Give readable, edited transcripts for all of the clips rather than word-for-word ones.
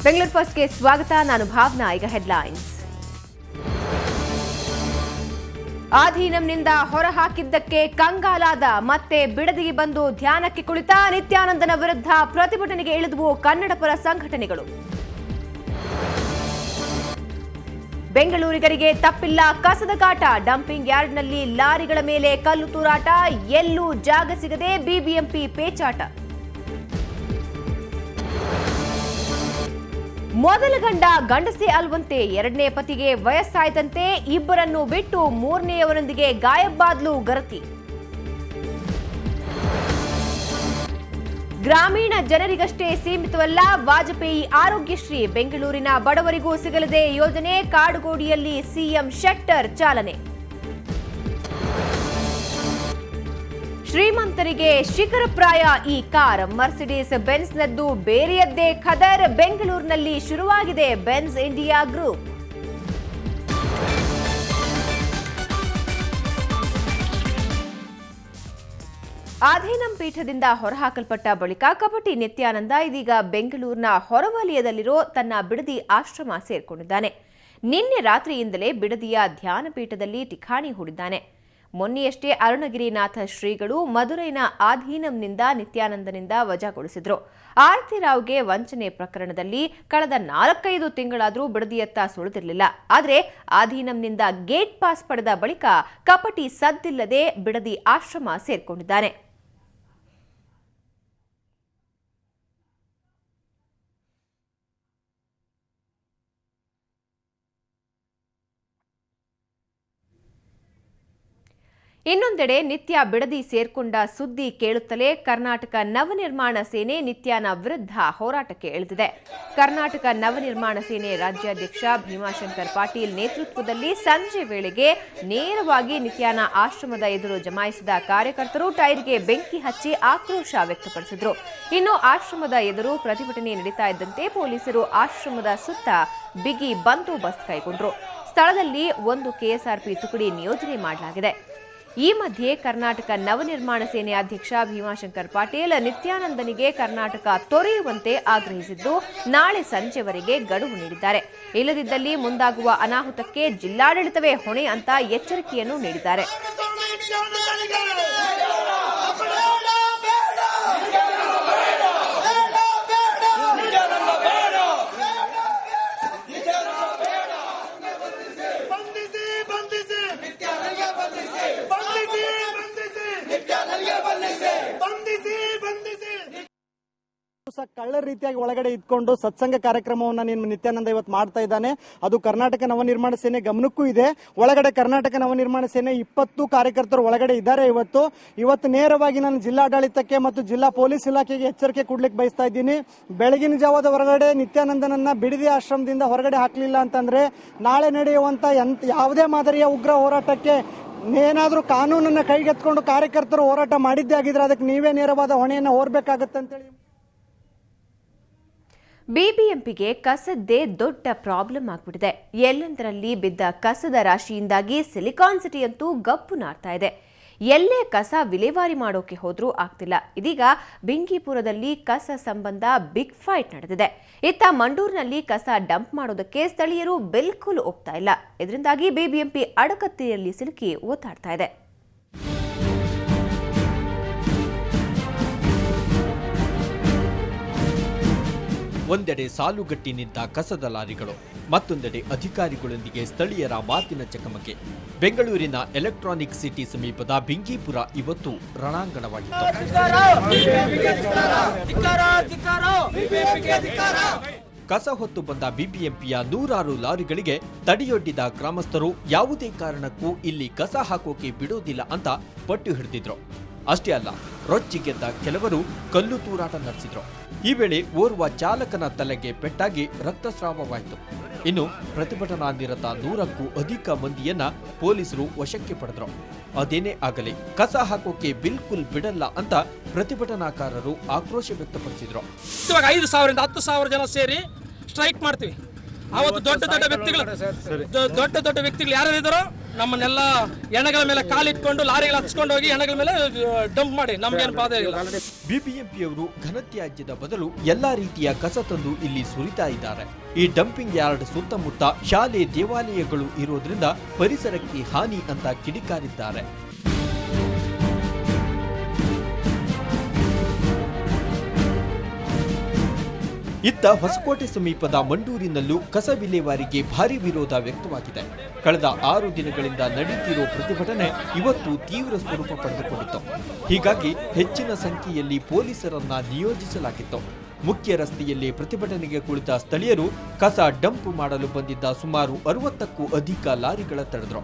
ಬೆಂಗಳೂರು ಫಸ್ಟ್ಗೆ ಸ್ವಾಗತ. ನಾನು ಭಾವನಾ. ಈಗ ಹೆಡ್ಲೈನ್ಸ್. ಆಧೀನಂನಿಂದ ಹೊರಹಾಕಿದ್ದಕ್ಕೆ ಕಂಗಾಲಾದ ಮತ್ತೆ ಬಿಡದಿಗೆ ಬಂದು ಧ್ಯಾನಕ್ಕೆ ಕುಳಿತ ನಿತ್ಯಾನಂದನ ವಿರುದ್ಧ ಪ್ರತಿಭಟನೆಗೆ ಇಳಿದುವು ಕನ್ನಡಪರ ಸಂಘಟನೆಗಳು. ಬೆಂಗಳೂರಿಗರಿಗೆ ತಪ್ಪಿಲ್ಲ ಕಸದ ಕಾಟ. ಡಂಪಿಂಗ್ ಯಾರ್ಡ್ನಲ್ಲಿ ಲಾರಿಗಳ ಮೇಲೆ ಕಲ್ಲು ತೂರಾಟ. ಎಲ್ಲೂ ಜಾಗ ಸಿಗದೆ ಬಿಬಿಎಂಪಿ ಪೇಚಾಟ. ಮೊದಲ ಗಂಡ ಗಂಡಸೇ ಅಲ್ವಂತೆ. ಎರಡನೇ ಪತಿಗೆ ವಯಸ್ಸಾಯ್ತಂತೆ. ಇಬ್ಬರನ್ನು ಬಿಟ್ಟು ಮೂರನೆಯವರೊಂದಿಗೆ ಗಾಯಬ್ಬಾದ್ಲು ಗರತಿ. ಗ್ರಾಮೀಣ ಜನರಿಗಷ್ಟೇ ಸೀಮಿತವಲ್ಲ ವಾಜಪೇಯಿ ಆರೋಗ್ಯಶ್ರೀ. ಬೆಂಗಳೂರಿನ ಬಡವರಿಗೂ ಸಿಗಲಿದೆ ಯೋಜನೆ. ಕಾಡುಗೋಡಿಯಲ್ಲಿ ಸಿಎಂ ಶೆಟ್ಟರ್ ಚಾಲನೆ. ಶ್ರೀಮಂತರಿಗೆ ಶಿಖರಪ್ರಾಯ ಈ ಕಾರ್. ಮರ್ಸಿಡೀಸ್ ಬೆನ್ಸ್ನದ್ದು ಬೇರೆಯದ್ದೇ ಖದರ್. ಬೆಂಗಳೂರಿನಲ್ಲಿ ಶುರುವಾಗಿದೆ ಬೆನ್ಸ್ ಇಂಡಿಯಾ ಗ್ರೂಪ್. ಆಧೀನಂ ಪೀಠದಿಂದ ಹೊರಹಾಕಲ್ಪಟ್ಟ ಬಳಿಕ ಕಪಟಿ ನಿತ್ಯಾನಂದ ಇದೀಗ ಬೆಂಗಳೂರಿನ ಹೊರವಲಯದಲ್ಲಿರೋ ತನ್ನ ಬಿಡದಿ ಆಶ್ರಮ ಸೇರ್ಕೊಂಡಿದ್ದಾನೆ. ನಿನ್ನೆ ರಾತ್ರಿಯಿಂದಲೇ ಬಿಡದಿಯ ಧ್ಯಾನಪೀಠದಲ್ಲಿ ಠಿಕಾಣಿ ಹೂಡಿದ್ದಾನೆ. ಮೊನ್ನೆಯಷ್ಟೇ ಅರುಣಗಿರಿನಾಥ ಶ್ರೀಗಳು ಮದುರೈನ ಆಧೀನಂನಿಂದ ನಿತ್ಯಾನಂದನಿಂದ ವಜಾಗೊಳಿಸಿದ್ರು. ಆರತಿ ರಾವ್ಗೆ ವಂಚನೆ ಪ್ರಕರಣದಲ್ಲಿ ಕಳೆದ 4-5 ತಿಂಗಳಾದರೂ ಬಿಡದಿಯತ್ತ ಸುಳಿದಿರಲಿಲ್ಲ. ಆದರೆ ಆಧೀನಂನಿಂದ ಗೇಟ್ ಪಾಸ್ ಪಡೆದ ಬಳಿಕ ಕಪಟಿ ಸದ್ದಿಲ್ಲದೆ ಬಿಡದಿ ಆಶ್ರಮ ಸೇರ್ಕೊಂಡಿದ್ದಾನೆ. ಇನ್ನೊಂದೆಡೆ ನಿತ್ಯ ಬಿಡದಿ ಸೇರ್ಕೊಂಡ ಸುದ್ದಿ ಕೇಳುತ್ತಲೇ ಕರ್ನಾಟಕ ನವನಿರ್ಮಾಣ ಸೇನೆ ನಿತ್ಯನ ವಿರುದ್ಧ ಹೋರಾಟಕ್ಕೆ ಇಳಿದಿದೆ. ಕರ್ನಾಟಕ ನವನಿರ್ಮಾಣ ಸೇನೆ ರಾಜ್ಯಾಧ್ಯಕ್ಷ ಭೀಮಾಶಂಕರ್ ಪಾಟೀಲ್ ನೇತೃತ್ವದಲ್ಲಿ ಸಂಜೆ ವೇಳೆಗೆ ನೇರವಾಗಿ ನಿತ್ಯನ ಆಶ್ರಮದ ಎದುರು ಜಮಾಯಿಸಿದ ಕಾರ್ಯಕರ್ತರು ಟೈರ್ಗೆ ಬೆಂಕಿ ಹಚ್ಚಿ ಆಕ್ರೋಶ ವ್ಯಕ್ತಪಡಿಸಿದರು. ಇನ್ನು ಆಶ್ರಮದ ಎದುರು ಪ್ರತಿಭಟನೆ ನಡೀತಾ ಇದ್ದಂತೆ ಪೊಲೀಸರು ಆಶ್ರಮದ ಸುತ್ತ ಬಿಗಿ ಬಂದೋಬಸ್ತ್ ಕೈಗೊಂಡರು. ಸ್ಥಳದಲ್ಲಿ ಒಂದು ಕೆಎಸ್ಆರ್ಪಿ ತುಕಡಿ ನಿಯೋಜನೆ ಮಾಡಲಾಗಿದೆ. ಈ ಮಧ್ಯೆ ಕರ್ನಾಟಕ ನವನಿರ್ಮಾಣ ಸೇನೆ ಅಧ್ಯಕ್ಷ ಭೀಮಾಶಂಕರ್ ಪಾಟೀಲ್ ನಿತ್ಯಾನಂದನಿಗೆ ಕರ್ನಾಟಕ ತೊರೆಯುವಂತೆ ಆಗ್ರಹಿಸಿದ್ದು ನಾಳೆ ಸಂಜೆವರೆಗೆ ಗಡುವು ನೀಡಿದ್ದಾರೆ. ಇಲ್ಲದಿದ್ದಲ್ಲಿ ಮುಂದಾಗುವ ಅನಾಹುತಕ್ಕೆ ಜಿಲ್ಲಾಡಳಿತವೇ ಹೊಣೆ ಅಂತ ಎಚ್ಚರಿಕೆಯನ್ನು ನೀಡಿದ್ದಾರೆ. ಕಳ್ಳರ ರೀತಿಯಾಗಿ ಒಳಗಡೆ ಇದ್ಕೊಂಡು ಸತ್ಸಂಗ ಕಾರ್ಯಕ್ರಮವನ್ನ ನಿತ್ಯಾನಂದ ಇವತ್ತು ಮಾಡ್ತಾ ಇದ್ದಾನೆ. ಅದು ಕರ್ನಾಟಕ ನವನಿರ್ಮಾಣ ಸೇನೆ ಗಮನಕ್ಕೂ ಇದೆ. ಒಳಗಡೆ ಕರ್ನಾಟಕ ನವನಿರ್ಮಾಣ ಸೇನೆ 20 ಕಾರ್ಯಕರ್ತರು ಒಳಗಡೆ ಇದ್ದಾರೆ. ಇವತ್ತು ನೇರವಾಗಿ ನಾನು ಜಿಲ್ಲಾಡಳಿತಕ್ಕೆ ಮತ್ತು ಜಿಲ್ಲಾ ಪೊಲೀಸ್ ಇಲಾಖೆಗೆ ಎಚ್ಚರಿಕೆ ಕೊಡ್ಲಿಕ್ಕೆ ಬಯಸ್ತಾ ಇದ್ದೀನಿ. ಬೆಳಗಿನ ಜಾವದ ಹೊರಗಡೆ ನಿತ್ಯಾನಂದನನ್ನ ಬಿಡದಿ ಆಶ್ರಮದಿಂದ ಹೊರಗಡೆ ಹಾಕಲಿಲ್ಲ ಅಂತಂದ್ರೆ ನಾಳೆ ನಡೆಯುವಂತ ಯಾವುದೇ ಮಾದರಿಯ ಉಗ್ರ ಹೋರಾಟಕ್ಕೆ ಏನಾದ್ರೂ ಕಾನೂನನ್ನ ಕೈಗೆತ್ಕೊಂಡು ಕಾರ್ಯಕರ್ತರು ಹೋರಾಟ ಮಾಡಿದ್ದೇ ಆಗಿದ್ರೆ ಅದಕ್ಕೆ ನೀವೇ ನೇರವಾದ ಹೊಣೆಯನ್ನು ಹೊರಬೇಕಾಗತ್ತೆ ಅಂತೇಳಿ. ಬಿಬಿಎಂಪಿಗೆ ಕಸದ್ದೇ ದೊಡ್ಡ ಪ್ರಾಬ್ಲಮ್ ಆಗ್ಬಿಟ್ಟಿದೆ. ಎಲ್ಲೆಂದರಲ್ಲಿ ಬಿದ್ದ ಕಸದ ರಾಶಿಯಿಂದಾಗಿ ಸಿಲಿಕಾನ್ ಸಿಟಿ ಅಂತೂ ಗಪ್ಪು ನಾರ್ತಾ ಇದೆ. ಎಲ್ಲೇ ಕಸ ವಿಲೇವಾರಿ ಮಾಡೋಕೆ ಹೋದ್ರೂ ಆಗ್ತಿಲ್ಲ. ಇದೀಗ ಬಿಂಗಿಪುರದಲ್ಲಿ ಕಸ ಸಂಬಂಧ ಬಿಗ್ ಫೈಟ್ ನಡೆದಿದೆ. ಇತ್ತ ಮಂಡೂರಿನಲ್ಲಿ ಕಸ ಡಂಪ್ ಮಾಡೋದಕ್ಕೆ ಸ್ಥಳೀಯರು ಬಿಲ್ಕುಲ್ ಒಪ್ತಾ ಇಲ್ಲ. ಇದರಿಂದಾಗಿ ಬಿಬಿಎಂಪಿ ಅಡಕತ್ತಿಯಲ್ಲಿ ಸಿಲುಕಿ ಓದಾಡ್ತಾ ಇದೆ. ಒಂದೆಡೆ ಸಾಲುಗಟ್ಟಿ ನಿಂತ ಕಸದ ಲಾರಿಗಳು, ಮತ್ತೊಂದೆಡೆ ಅಧಿಕಾರಿಗಳೊಂದಿಗೆ ಸ್ಥಳೀಯರ ಮಾತಿನ ಚಕಮಕಿ. ಬೆಂಗಳೂರಿನ ಎಲೆಕ್ಟ್ರಾನಿಕ್ ಸಿಟಿ ಸಮೀಪದ ಬಿಂಗಿಪುರ ಇವತ್ತು ರಣಾಂಗಣವಾಗಿತ್ತು. ಕಸ ಹೊತ್ತು ಬಂದ ಬಿಬಿಎಂಪಿಯ 100 ಲಾರಿಗಳಿಗೆ ತಡೆಯೊಡ್ಡಿದ ಗ್ರಾಮಸ್ಥರು ಯಾವುದೇ ಕಾರಣಕ್ಕೂ ಇಲ್ಲಿ ಕಸ ಹಾಕೋಕೆ ಬಿಡೋದಿಲ್ಲ ಅಂತ ಪಟ್ಟು ಹಿಡಿದಿದ್ರು. ಅಷ್ಟೇ ಅಲ್ಲ, ರೊಚ್ಚಿಗೆದ್ದ ಕೆಲವರು ಕಲ್ಲು ತೂರಾಟ ನಡೆಸಿದ್ರು. ಈ ವೇಳೆ ಓರ್ವ ಚಾಲಕನ ತಲೆಗೆ ಪೆಟ್ಟಾಗಿ ರಕ್ತಸ್ರಾವವಾಯಿತು. ಇನ್ನು ಪ್ರತಿಭಟನಾ ನಿರತ 100ಕ್ಕೂ ಅಧಿಕ ಮಂದಿಯನ್ನ ಪೊಲೀಸರು ವಶಕ್ಕೆ ಪಡೆದ್ರು. ಅದೇನೇ ಆಗಲಿ ಕಸ ಹಾಕೋಕೆ ಬಿಲ್ಕುಲ್ ಬಿಡಲ್ಲ ಅಂತ ಪ್ರತಿಭಟನಾಕಾರರು ಆಕ್ರೋಶ ವ್ಯಕ್ತಪಡಿಸಿದ್ರು. 5,000 ರಿಂದ 10,000 ಜನ ಸೇರಿ ಸ್ಟ್ರೈಕ್ ಮಾಡ್ತೀವಿ. ಅವತ್ತು ದೊಡ್ಡ ದೊಡ್ಡ ವ್ಯಕ್ತಿಗಳು ಯಾರ್ಯಾರಿದ್ದಾರೋ ನಮ್ಮನ್ನೆಲ್ಲ ಎಣಗಳ ಮೇಲೆ ಕಾಲಿಟ್ಕೊಂಡು ಲಾರಿಗಳು ಹಚ್ಕೊಂಡು ಹೋಗಿ ಎಣಗಳ ಮೇಲೆ ಡಂಪ್ ಮಾಡಿ ನಮ್ಗೇನು ಬಾಧೆ ಇಲ್ಲ. ಬಿಬಿಎಂಪಿಯವರು ಘನತ್ಯಾಜ್ಯದ ಬದಲು ಎಲ್ಲಾ ರೀತಿಯ ಕಸ ತಂದು ಇಲ್ಲಿ ಸುರಿತಾ ಇದ್ದಾರೆ. ಈ ಡಂಪಿಂಗ್ ಯಾರ್ಡ್ ಸುತ್ತಮುತ್ತ ಶಾಲೆ ದೇವಾಲಯಗಳು ಇರೋದ್ರಿಂದ ಪರಿಸರಕ್ಕೆ ಹಾನಿ ಅಂತ ಕಿಡಿಕಾರಿದ್ದಾರೆ. ಇತ್ತ ಹೊಸಕೋಟೆ ಸಮೀಪದ ಮಂಡೂರಿನಲ್ಲೂ ಕಸ ವಿಲೇವಾರಿಗೆ ಭಾರಿ ವಿರೋಧ ವ್ಯಕ್ತವಾಗಿದೆ. ಕಳೆದ 6 ದಿನಗಳಿಂದ ನಡೆಯುತ್ತಿರೋ ಪ್ರತಿಭಟನೆ ಇವತ್ತು ತೀವ್ರ ಸ್ವರೂಪ ಪಡೆದುಕೊಂಡಿತ್ತು. ಹೀಗಾಗಿ ಹೆಚ್ಚಿನ ಸಂಖ್ಯೆಯಲ್ಲಿ ಪೊಲೀಸರನ್ನ ನಿಯೋಜಿಸಲಾಗಿತ್ತು. ಮುಖ್ಯ ರಸ್ತೆಯಲ್ಲಿ ಪ್ರತಿಭಟನೆಗೆ ಕುಳಿತ ಸ್ಥಳೀಯರು ಕಸ ಡಂಪ್ ಮಾಡಲು ಬಂದಿದ್ದ ಸುಮಾರು 60ಕ್ಕೂ ಅಧಿಕ ಲಾರಿಗಳ ತಡೆದ್ರು.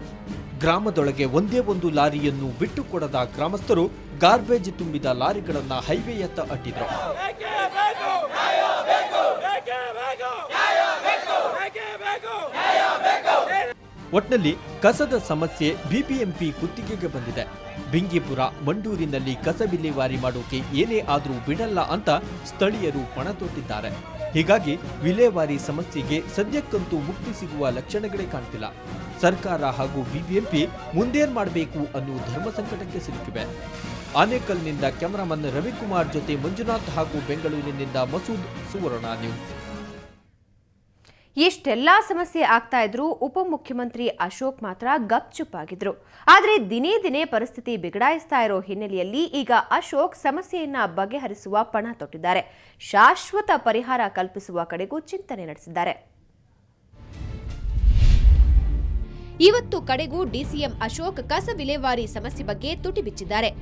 ಗ್ರಾಮದೊಳಗೆ ಒಂದೇ ಒಂದು ಲಾರಿಯನ್ನು ಬಿಟ್ಟುಕೊಡದ ಗ್ರಾಮಸ್ಥರು ಗಾರ್ಬೇಜ್ ತುಂಬಿದ ಲಾರಿಗಳನ್ನ ಹೈವೇಯತ್ತ ಅಟ್ಟಿದ್ರು. ಒಟ್ನಲ್ಲಿ ಕಸದ ಸಮಸ್ಯೆ ಬಿಬಿಎಂಪಿ ಕುತ್ತಿಗೆಗೆ ಬಂದಿದೆ. ಬಿಂಗಿಪುರ, ಮಂಡೂರಿನಲ್ಲಿ ಕಸ ವಿಲೇವಾರಿ ಮಾಡೋಕೆ ಏನೇ ಆದ್ರೂ ಬಿಡಲ್ಲ ಅಂತ ಸ್ಥಳೀಯರು ಪಣ ತೊಟ್ಟಿದ್ದಾರೆ. ಹೀಗಾಗಿ ವಿಲೇವಾರಿ ಸಮಸ್ಯೆಗೆ ಸದ್ಯಕ್ಕಂತೂ ಮುಕ್ತಿ ಸಿಗುವ ಲಕ್ಷಣಗಳೇ ಕಾಣ್ತಿಲ್ಲ. ಸರ್ಕಾರ ಹಾಗೂ ಬಿಬಿಎಂಪಿ ಮುಂದೇನ್ ಮಾಡಬೇಕು ಅನ್ನೋ ಧರ್ಮ ಸಂಕಟಕ್ಕೆ ಸಿಲುಕಿವೆ. ಆನೇಕಲ್ನಿಂದ ಕ್ಯಾಮರಾಮನ್ ರವಿಕುಮಾರ್ ಜೊತೆ ಮಂಜುನಾಥ್ ಹಾಗೂ ಬೆಂಗಳೂರಿನಿಂದ ಮಸೂದ್, ಸುವರ್ಣ ನ್ಯೂಸ್. ಇಷ್ಟೆಲ್ಲಾ ಸಮಸ್ಯೆ ಆಗ್ತಾ ಇದ್ರು ಉಪಮುಖ್ಯಮಂತ್ರಿ ಅಶೋಕ್ ಮಾತ್ರ ಗಪ್ಚುಪ್ ಆಗಿದ್ರು. ಆದ್ರೆ ದಿನೇ ದಿನೇ ಪರಿಸ್ಥಿತಿ ಬಿಗಡಾಯಿಸ್ತಾ ಇರೋ ಹಿನ್ನೆಲೆಯಲ್ಲಿ ಈಗ ಅಶೋಕ್ ಸಮಸ್ಯೆಯನ್ನ ಬಗೆಹರಿಸುವ ಪಣ ತೊಟ್ಟಿದ್ದಾರೆ. ಶಾಶ್ವತ ಪರಿಹಾರ ಕಲ್ಪಿಸುವ ಕಡೆಗೂ ಚಿಂತನೆ ನಡೆಸಿದ್ದಾರೆ. ಇವತ್ತು ಕಡೆಗೂ ಡಿಸಿಎಂ ಅಶೋಕ್ ಕಸ ವಿಲೇವಾರಿ ಸಮಸ್ಯೆ ಬಗ್ಗೆ ತುಟಿ ಬಿಚ್ಚಿದ್ದಾರೆ.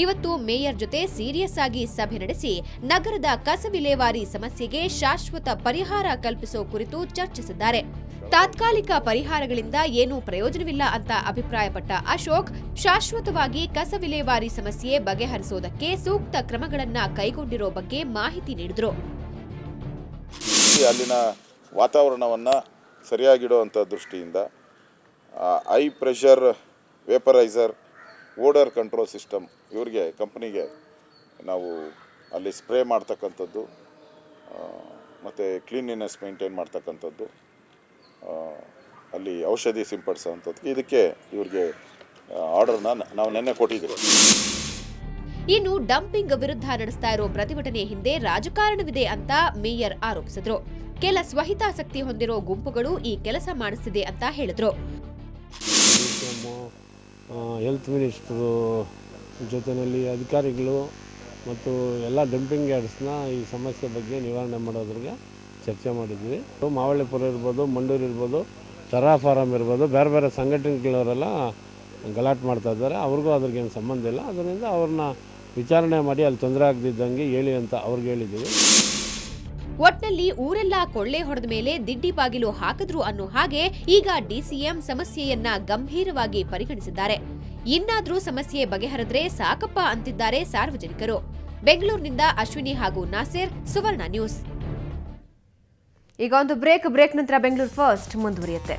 ಇವತ್ತು ಮೇಯರ್ ಜೊತೆ ಸೀರಿಯಸ್ ಆಗಿ ಸಭೆ ನಡೆಸಿ ನಗರದ ಕಸ ವಿಲೇವಾರಿ ಸಮಸ್ಯೆಗೆ ಶಾಶ್ವತ ಪರಿಹಾರ ಕಲ್ಪಿಸೋ ಕುರಿತು ಚರ್ಚಿಸಿದ್ದಾರೆ. ತಾತ್ಕಾಲಿಕ ಪರಿಹಾರಗಳಿಂದ ಏನೂ ಪ್ರಯೋಜನವಿಲ್ಲ ಅಂತ ಅಭಿಪ್ರಾಯಪಟ್ಟ ಅಶೋಕ್ ಶಾಶ್ವತವಾಗಿ ಕಸ ವಿಲೇವಾರಿ ಸಮಸ್ಯೆ ಬಗೆಹರಿಸೋದಕ್ಕೆ ಸೂಕ್ತ ಕ್ರಮಗಳನ್ನ ಕೈಗೊಂಡಿರೋ ಬಗ್ಗೆ ಮಾಹಿತಿ ನೀಡಿದ್ರು. ಅಲ್ಲಿನ ವಾತಾವರಣವನ್ನು ಸರಿಯಾಗಿಡುವಂಥ ದೃಷ್ಟಿಯಿಂದ high pressure vaporiser, odour control system ಇವರಿಗೆ ಕಂಪ್ನಿಗೆ ನಾವು ಅಲ್ಲಿ ಸ್ಪ್ರೇ ಮಾಡ್ತಕ್ಕಂಥದ್ದು ಮತ್ತು ಕ್ಲೀನಿನೆಸ್ ಮೇಂಟೈನ್ ಮಾಡ್ತಕ್ಕಂಥದ್ದು, ಅಲ್ಲಿ ಔಷಧಿ ಸಿಂಪಡಿಸೋವಂಥದ್ದು, ಇದಕ್ಕೆ ಇವರಿಗೆ ಆರ್ಡರ್ನ ನಾವು ನೆನ್ನೆ ಕೊಟ್ಟಿದ್ದೀವಿ. ಇನ್ನು ಡಂಪಿಂಗ್ ವಿರುದ್ಧ ನಡೆಸ್ತಾ ಇರೋ ಪ್ರತಿಭಟನೆ ಹಿಂದೆ ರಾಜಕಾರಣವಿದೆ ಅಂತ ಮೇಯರ್ ಆರೋಪಿಸಿದ್ರು. ಕೆಲ ಸ್ವಹಿತಾಸಕ್ತಿ ಹೊಂದಿರೋ ಗುಂಪುಗಳು ಈ ಕೆಲಸ ಮಾಡಿಸಿದೆ ಅಂತ ಹೇಳಿದ್ರು. ಹೆಲ್ತ್ ಮಿನಿಸ್ಟ್ರು ಜೊತೆಯಲ್ಲಿ ಅಧಿಕಾರಿಗಳು ಮತ್ತು ಎಲ್ಲ ಡಂಪಿಂಗ್ ಯಾರ್ಡ್ಸ್ನ ಈ ಸಮಸ್ಯೆ ಬಗ್ಗೆ ನಿವಾರಣೆ ಮಾಡೋದ್ರಿಗೆ ಚರ್ಚೆ ಮಾಡಿದ್ವಿ. ಮಾವಳ್ಳಿಪುರ ಇರ್ಬೋದು, ಮಂಡೂರು ಇರ್ಬೋದು, ತರಾ ಫಾರಂ ಇರ್ಬೋದು, ಬೇರೆ ಬೇರೆ ಸಂಘಟನೆಗಳವರೆಲ್ಲ ಗಲಾಟೆ ಮಾಡ್ತಾ ಇದ್ದಾರೆ. ಅವ್ರಿಗೂ ಅದ್ರಿಗೇನು ಸಂಬಂಧ ಇಲ್ಲ. ಅದರಿಂದ ಅವ್ರನ್ನ ವಿಚಾರಣೆ ಮಾಡಿ ಅಲ್ಲಿ ತೊಂದರೆ ಆಗದಿದ್ದಂಗೆ ಹೇಳಿ ಅಂತ ಅವ್ರಿಗೆ ಹೇಳಿದ್ದೀವಿ. ಒಟ್ನಲ್ಲಿ ಊರೆಲ್ಲ ಕೊಳ್ಳೆ ಹೊಡೆದ ಮೇಲೆ ದಿಡ್ಡಿ ಬಾಗಿಲು ಹಾಕಿದ್ರು ಅನ್ನೋ ಹಾಗೆ ಈಗ ಡಿಸಿಎಂ ಸಮಸ್ಯೆಯನ್ನ ಗಂಭೀರವಾಗಿ ಪರಿಗಣಿಸಿದ್ದಾರೆ. ಇನ್ನಾದ್ರೂ ಸಮಸ್ಯೆ ಬಗೆಹರಿದ್ರೆ ಸಾಕಪ್ಪ ಅಂತಿದ್ದಾರೆ ಸಾರ್ವಜನಿಕರು. ಬೆಂಗಳೂರಿನಿಂದ ಅಶ್ವಿನಿ ಹಾಗೂ ನಾಸೇರ್, ಸುವರ್ಣ ನ್ಯೂಸ್. ಈಗ ಒಂದು ಬ್ರೇಕ್ ನಂತರ ಬೆಂಗಳೂರು ಫಸ್ಟ್ ಮುಂದುವರಿಯುತ್ತೆ.